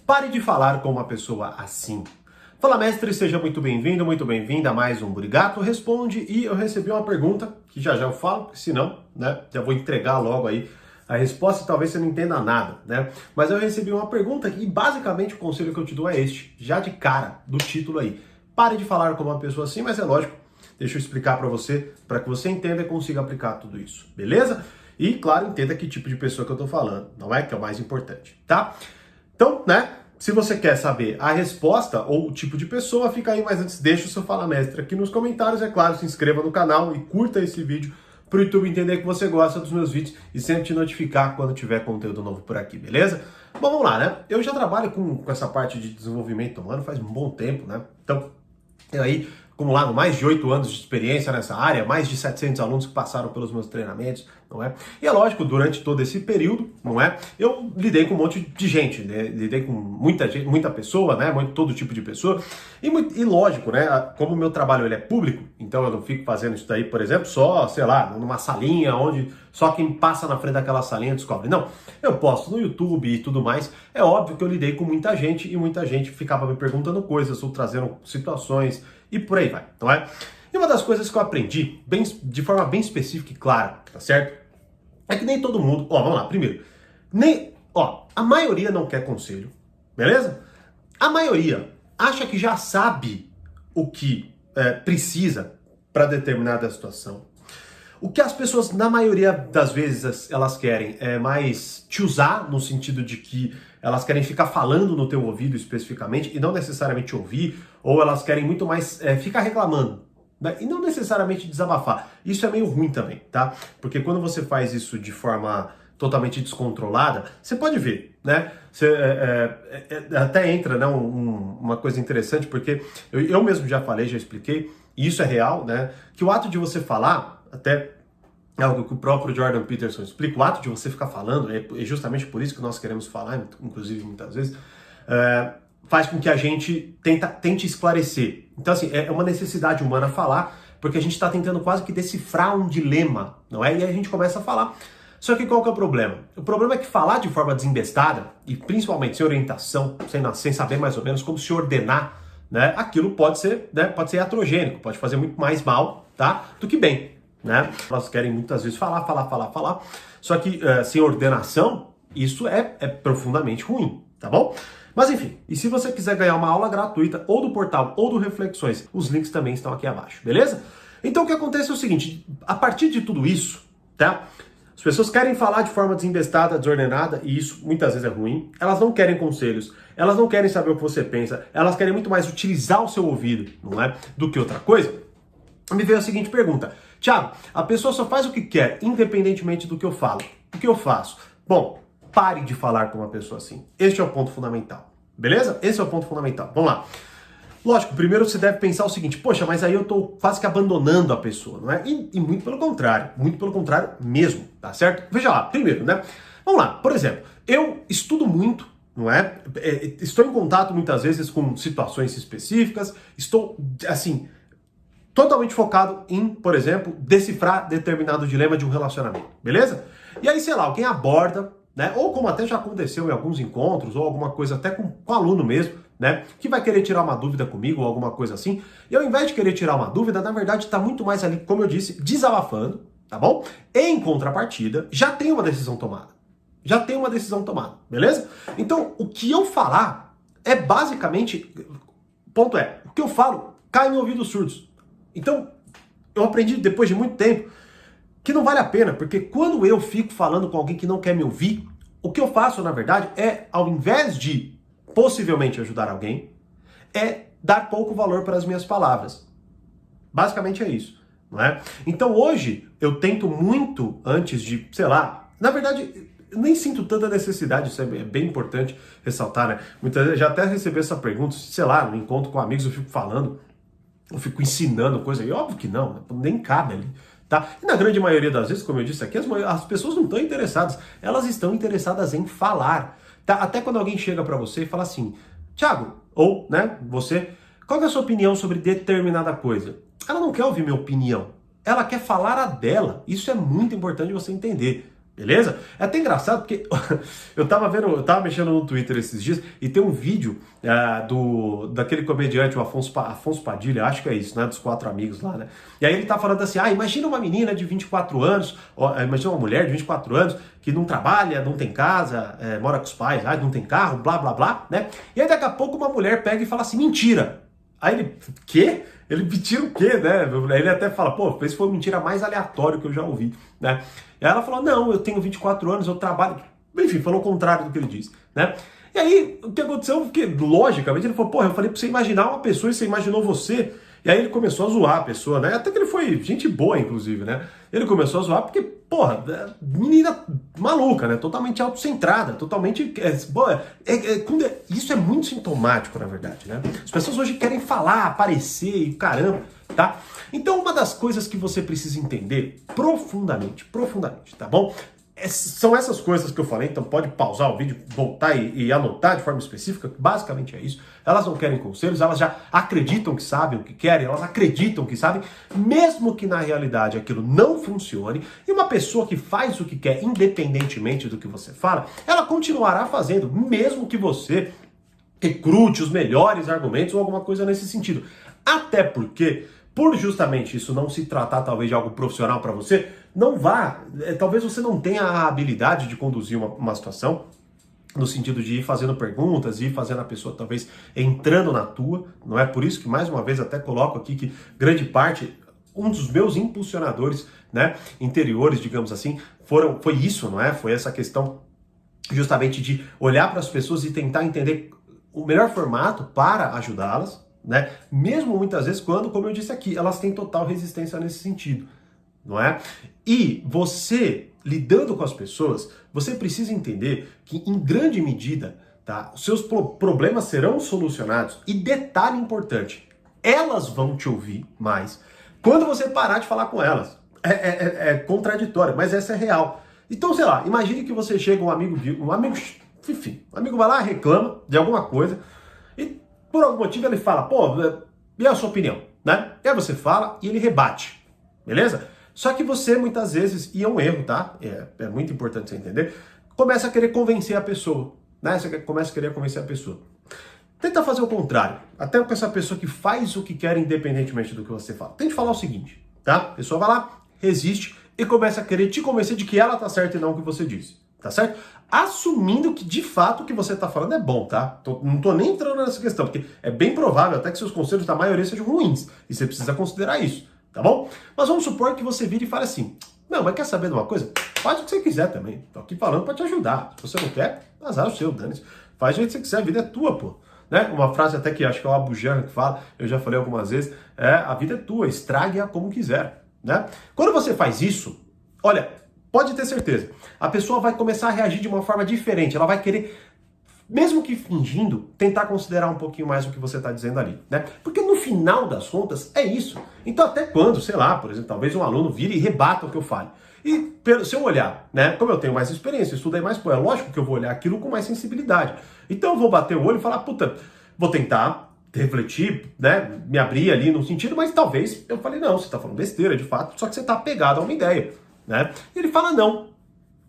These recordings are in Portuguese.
Pare de falar com uma pessoa assim. Fala, mestre, seja muito bem-vindo, muito bem-vinda a mais um Burigato Responde. E eu recebi uma pergunta, que já eu falo, porque senão, né, já vou entregar logo aí a resposta e talvez você não entenda nada, né? Mas eu recebi uma pergunta e basicamente o conselho que eu te dou é este, já de cara, do título aí. Pare de falar com uma pessoa assim, mas é lógico, deixa eu explicar para que você entenda e consiga aplicar tudo isso, beleza? E, claro, entenda que tipo de pessoa que eu tô falando, não é? Que é o mais importante, tá? Então, né, se você quer saber a resposta ou o tipo de pessoa, fica aí, mas antes deixa o seu Fala Mestre aqui nos comentários, é claro, se inscreva no canal e curta esse vídeo para o YouTube entender que você gosta dos meus vídeos e sempre te notificar quando tiver conteúdo novo por aqui, beleza? Bom, vamos lá, né? Eu já trabalho com essa parte de desenvolvimento humano faz um bom tempo, né? Então, aí, acumulado mais de 8 anos de experiência nessa área, mais de 700 alunos que passaram pelos meus treinamentos, não é? E é lógico, durante todo esse período, não é? Eu lidei com um monte de gente, né? Lidei com muita gente, muita pessoa, né? Todo tipo de pessoa. E lógico, né? Como o meu trabalho ele é público, então eu não fico fazendo isso daí, por exemplo, só, sei lá, numa salinha onde só quem passa na frente daquela salinha descobre. Não, eu posto no YouTube e tudo mais. É óbvio que eu lidei com muita gente e muita gente ficava me perguntando coisas ou trazendo situações e por aí vai, não é? E uma das coisas que eu aprendi, de forma bem específica e clara, tá certo? É que nem todo mundo, vamos lá, primeiro, a maioria não quer conselho, beleza? A maioria acha que já sabe o que precisa para determinada situação. O que as pessoas, na maioria das vezes, elas querem é mais te usar, no sentido de que elas querem ficar falando no teu ouvido especificamente e não necessariamente ouvir, ou elas querem muito mais ficar reclamando, né? E não necessariamente desabafar. Isso é meio ruim também, tá? Porque quando você faz isso de forma totalmente descontrolada, você pode ver, né? Você, até entra, né, uma coisa interessante, porque eu mesmo já falei, já expliquei, e isso é real, né? Que o ato de você falar, até é algo que o próprio Jordan Peterson explica, o ato de você ficar falando, é justamente por isso que nós queremos falar, inclusive muitas vezes, faz com que a gente tente esclarecer. Então, assim, é uma necessidade humana falar, porque a gente está tentando quase que decifrar um dilema, não é? E aí a gente começa a falar. Só que qual que é o problema? O problema é que falar de forma desembestada, e principalmente sem orientação, sem saber mais ou menos como se ordenar, né? Aquilo pode ser, né, pode ser iatrogênico, pode fazer muito mais mal, tá, do que bem, né? Elas querem muitas vezes falar, só que sem ordenação, isso é profundamente ruim, tá bom? Mas enfim, e se você quiser ganhar uma aula gratuita, ou do portal, ou do Reflexões, os links também estão aqui abaixo, beleza? Então o que acontece é o seguinte, a partir de tudo isso, tá? As pessoas querem falar de forma desembestada, desordenada, e isso muitas vezes é ruim. Elas não querem conselhos, elas não querem saber o que você pensa, elas querem muito mais utilizar o seu ouvido, não é? Do que outra coisa. Me veio a seguinte pergunta: Thiago, a pessoa só faz o que quer, independentemente do que eu falo. O que eu faço? Bom, pare de falar com uma pessoa assim. Este é o ponto fundamental, beleza? Esse é o ponto fundamental. Vamos lá. Lógico, primeiro você deve pensar o seguinte: poxa, mas aí eu tô quase que abandonando a pessoa, não é? E muito pelo contrário mesmo, tá certo? Veja lá, primeiro, né? Vamos lá, por exemplo, eu estudo muito, não é? Estou em contato muitas vezes com situações específicas, estou, assim, totalmente focado em, por exemplo, decifrar determinado dilema de um relacionamento, beleza? E aí, sei lá, alguém aborda, né? Ou como até já aconteceu em alguns encontros, ou alguma coisa até com aluno mesmo, né? Que vai querer tirar uma dúvida comigo, ou alguma coisa assim. E ao invés de querer tirar uma dúvida, na verdade está muito mais ali, como eu disse, desabafando, tá bom? Em contrapartida, já tem uma decisão tomada. Beleza? Então, o que eu falar é basicamente, ponto é, o que eu falo cai em ouvidos surdos. Então, eu aprendi depois de muito tempo que não vale a pena, porque quando eu fico falando com alguém que não quer me ouvir, o que eu faço, na verdade, é, ao invés de possivelmente ajudar alguém, é dar pouco valor para as minhas palavras. Basicamente é isso, não é? Então hoje eu tento muito antes de, sei lá, na verdade eu nem sinto tanta necessidade, isso é bem importante ressaltar, né? Muitas vezes já até recebi essa pergunta, sei lá, no encontro com amigos eu fico falando, eu fico ensinando coisa, e óbvio que não, nem cabe ali. Tá? E na grande maioria das vezes, como eu disse aqui, as pessoas não estão interessadas, elas estão interessadas em falar. Tá? Até quando alguém chega para você e fala assim: Thiago, ou, né, você, qual é a sua opinião sobre determinada coisa? Ela não quer ouvir minha opinião, ela quer falar a dela. Isso é muito importante você entender, Beleza? É até engraçado porque eu tava mexendo no Twitter esses dias e tem um vídeo daquele comediante, o Afonso Padilha, acho que é isso, né? Dos quatro amigos lá, né? E aí ele tá falando assim, imagina uma menina de 24 anos, imagina uma mulher de 24 anos que não trabalha, não tem casa, mora com os pais, não tem carro, blá, blá, blá, né? E aí daqui a pouco uma mulher pega e fala assim, mentira! Aí ele, quê? Ele mentira o quê, né? Ele até fala, pô, esse foi a mentira mais aleatória que eu já ouvi, né? E aí ela falou, não, eu tenho 24 anos, eu trabalho... Enfim, falou o contrário do que ele disse, né? E aí, o que aconteceu? Porque, logicamente, ele falou, porra, eu falei pra você imaginar uma pessoa e você imaginou você. E aí ele começou a zoar a pessoa, né? Até que ele foi gente boa, inclusive, né? Ele começou a zoar porque, porra, menina maluca, né? Totalmente autocentrada, totalmente... Isso é muito sintomático, na verdade, né? As pessoas hoje querem falar, aparecer e caramba, tá? Então, uma das coisas que você precisa entender profundamente, tá bom? São essas coisas que eu falei, então pode pausar o vídeo, voltar e anotar de forma específica, basicamente é isso. Elas não querem conselhos, elas já acreditam que sabem o que querem, elas acreditam que sabem, mesmo que na realidade aquilo não funcione, e uma pessoa que faz o que quer, independentemente do que você fala, ela continuará fazendo, mesmo que você recrute os melhores argumentos ou alguma coisa nesse sentido. Até porque, por justamente isso não se tratar talvez de algo profissional para você, não vá, talvez você não tenha a habilidade de conduzir uma situação, no sentido de ir fazendo perguntas, ir fazendo a pessoa talvez entrando na tua, não é? Por isso que mais uma vez até coloco aqui que grande parte, um dos meus impulsionadores, né, interiores, digamos assim, foi isso, não é? Foi essa questão justamente de olhar para as pessoas e tentar entender o melhor formato para ajudá-las, né? Mesmo muitas vezes quando, como eu disse aqui, elas têm total resistência nesse sentido, não é? E você, lidando com as pessoas, você precisa entender que, em grande medida, tá, os seus problemas serão solucionados. E detalhe importante, elas vão te ouvir mais quando você parar de falar com elas. É contraditório, mas essa é real. Então, sei lá, imagine que você chega um amigo vai lá, reclama de alguma coisa e por algum motivo ele fala, pô, e a sua opinião, né? E aí você fala e ele rebate, beleza? Só que você, muitas vezes, e é um erro, tá? É muito importante você entender, começa a querer convencer a pessoa, né? Você começa a querer convencer a pessoa. Tenta fazer o contrário, até com essa pessoa que faz o que quer independentemente do que você fala. Tente falar o seguinte, tá? A pessoa vai lá, resiste e começa a querer te convencer de que ela tá certa e não o que você disse, tá certo? Assumindo que, de fato, o que você tá falando é bom, tá? Não tô nem entrando nessa questão, porque é bem provável até que seus conselhos da maioria sejam ruins, e você precisa considerar isso. Tá bom? Mas vamos supor que você vire e fale assim, não, mas quer saber de uma coisa? Faz o que você quiser também. Tô aqui falando pra te ajudar. Se você não quer, azar o seu, dane-se. Faz o jeito que você quiser, a vida é tua, pô. Né? Uma frase até que acho que é o Abu Janra que fala, eu já falei algumas vezes, a vida é tua, estrague-a como quiser. Né? Quando você faz isso, olha, pode ter certeza, a pessoa vai começar a reagir de uma forma diferente, ela vai querer, mesmo que fingindo, tentar considerar um pouquinho mais o que você está dizendo ali, né? Porque no final das contas é isso. Então até quando, sei lá, por exemplo, talvez um aluno vire e rebata o que eu fale. E pelo seu olhar, né? Como eu tenho mais experiência, estudei mais, pô, é lógico que eu vou olhar aquilo com mais sensibilidade. Então eu vou bater o olho e falar, puta, vou tentar refletir, né? Me abrir ali no sentido, mas talvez eu falei, não, você está falando besteira de fato, só que você está apegado a uma ideia, né? E ele fala, não.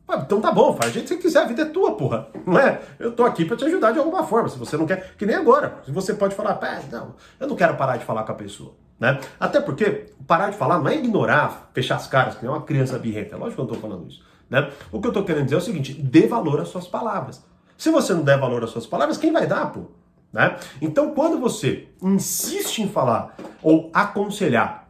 Então tá bom, faz o jeito que você quiser, a vida é tua, porra, não é? Eu tô aqui pra te ajudar de alguma forma, se você não quer, que nem agora, se você pode falar, não, eu não quero parar de falar com a pessoa, né? Até porque parar de falar não é ignorar, fechar as caras, que nem uma criança birrenta, é lógico que eu não tô falando isso, né? O que eu tô querendo dizer é o seguinte, dê valor às suas palavras. Se você não der valor às suas palavras, quem vai dar, pô? Né? Então quando você insiste em falar ou aconselhar,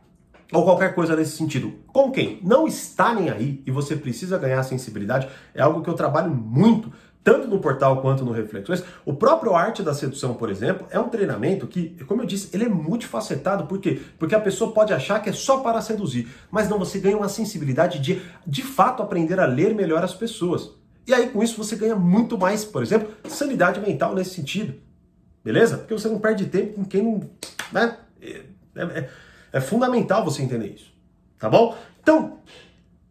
ou qualquer coisa nesse sentido, com quem não está nem aí e você precisa ganhar sensibilidade, é algo que eu trabalho muito, tanto no portal quanto no Reflexões. O próprio Arte da Sedução, por exemplo, é um treinamento que, como eu disse, ele é multifacetado. Por quê? Porque a pessoa pode achar que é só para seduzir, mas não, você ganha uma sensibilidade de fato, aprender a ler melhor as pessoas. E aí, com isso, você ganha muito mais, por exemplo, sanidade mental nesse sentido. Beleza? Porque você não perde tempo com quem não... Né? É fundamental você entender isso, tá bom? Então,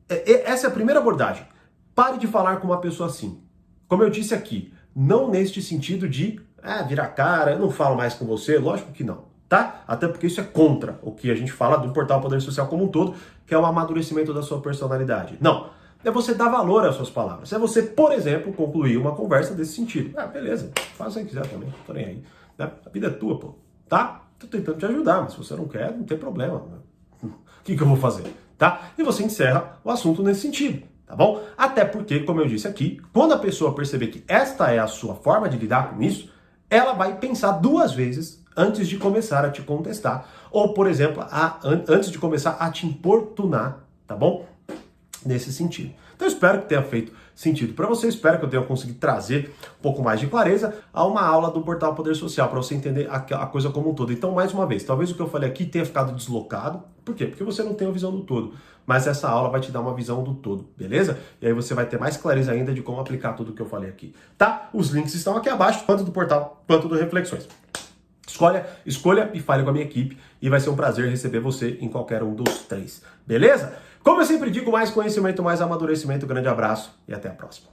essa é a primeira abordagem. Pare de falar com uma pessoa assim. Como eu disse aqui, não neste sentido de virar cara, eu não falo mais com você, lógico que não, tá? Até porque isso é contra o que a gente fala do portal Poder Social como um todo, que é o amadurecimento da sua personalidade. Não, é você dar valor às suas palavras. É você, por exemplo, concluir uma conversa desse sentido. Ah, beleza, faz o que quiser também, não tô nem aí. Né? A vida é tua, pô, tá? Tô tentando te ajudar, mas se você não quer, não tem problema. O que eu vou fazer? Tá? E você encerra o assunto nesse sentido, tá bom? Até porque, como eu disse aqui, quando a pessoa perceber que esta é a sua forma de lidar com isso, ela vai pensar 2 vezes antes de começar a te contestar. Ou, por exemplo, antes de começar a te importunar, tá bom? Nesse sentido. Então, eu espero que tenha feito sentido para você, espero que eu tenha conseguido trazer um pouco mais de clareza a uma aula do Portal Poder Social, para você entender a coisa como um todo. Então, mais uma vez, talvez o que eu falei aqui tenha ficado deslocado. Por quê? Porque você não tem a visão do todo. Mas essa aula vai te dar uma visão do todo, beleza? E aí você vai ter mais clareza ainda de como aplicar tudo o que eu falei aqui, tá? Os links estão aqui abaixo, tanto do portal quanto do Reflexões. Escolha e fale com a minha equipe e vai ser um prazer receber você em qualquer um dos 3, beleza? Como eu sempre digo, mais conhecimento, mais amadurecimento. Grande abraço e até a próxima.